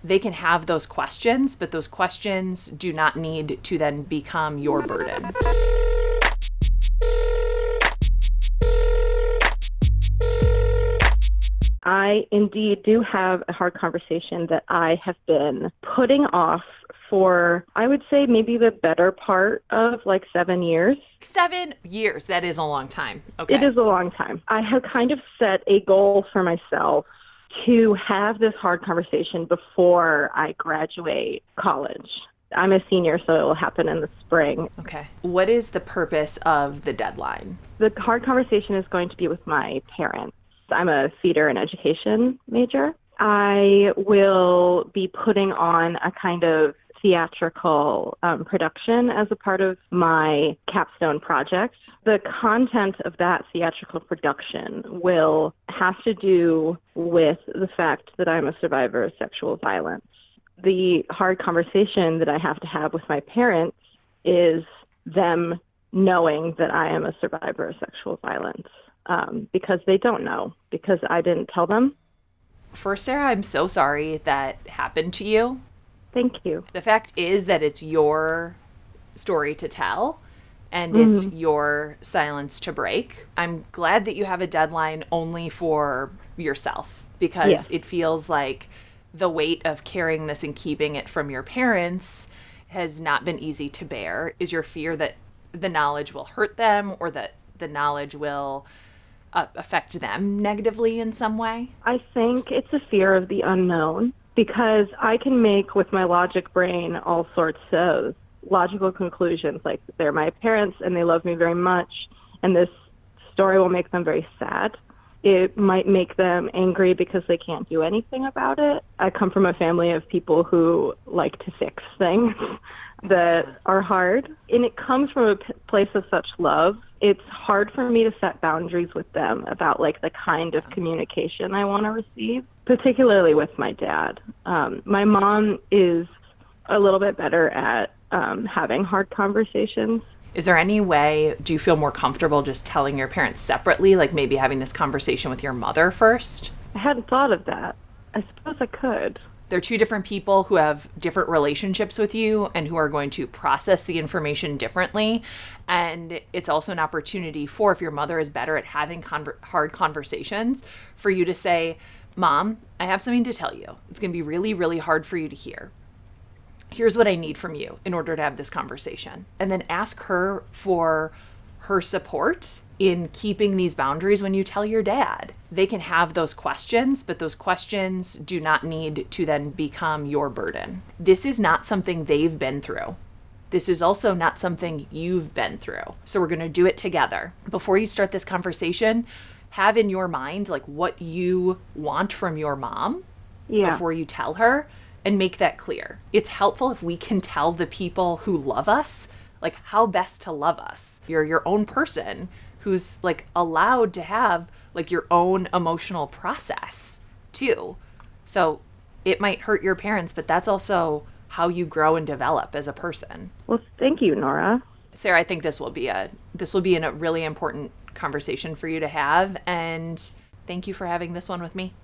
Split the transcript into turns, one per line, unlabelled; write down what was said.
They can have those questions, but those questions do not need to then become your burden.
I indeed do have a hard conversation that I have been putting off for, I would say, maybe the better part of like 7 years.
7 years, that is a long time. Okay.
It is a long time. I have kind of set a goal for myself to have this hard conversation before I graduate college. I'm a senior, so it will happen in the spring.
Okay. What is the purpose of the deadline?
The hard conversation is going to be with my parents. I'm a theater and education major. I will be putting on a kind of theatrical production as a part of my capstone project. The content of that theatrical production will have to do with the fact that I'm a survivor of sexual violence. The hard conversation that I have to have with my parents is them knowing that I am a survivor of sexual violence, because they don't know, because I didn't tell them.
First, Sarah, I'm so sorry that happened to you.
Thank you.
The fact is that it's your story to tell, and it's your silence to break. I'm glad that you have a deadline only for yourself, because it feels like the weight of carrying this and keeping it from your parents has not been easy to bear. Is your fear that the knowledge will hurt them, or that the knowledge will affect them negatively in some way?
I think it's a fear of the unknown, because I can make with my logic brain all sorts of logical conclusions, like they're my parents and they love me very much, and this story will make them very sad. It might make them angry because they can't do anything about it. I come from a family of people who like to fix things that are hard, and it comes from a place of such love. It's hard for me to set boundaries with them about like the kind of communication I want to receive, particularly with my dad. My mom is a little bit better at having hard conversations.
Is there any way, do you feel more comfortable just telling your parents separately, like maybe having this conversation with your mother first?
I hadn't thought of that. I suppose I could.
They're two different people who have different relationships with you and who are going to process the information differently. And it's also an opportunity for, if your mother is better at having hard conversations, for you to say, Mom, I have something to tell you. It's going to be really, really hard for you to hear. Here's what I need from you in order to have this conversation. And then ask her for her support in keeping these boundaries when you tell your dad. They can have those questions, but those questions do not need to then become your burden. This is not something they've been through. This is also not something you've been through. So we're going to do it together. Before you start this conversation, have in your mind like what you want from your mom before you tell her, and make that clear. It's helpful if we can tell the people who love us like how best to love us. You're your own person who's like allowed to have like your own emotional process too. So it might hurt your parents, but that's also how you grow and develop as a person.
Well, thank you, Nora.
Sarah, I think this will be a really important conversation for you to have, and thank you for having this one with me.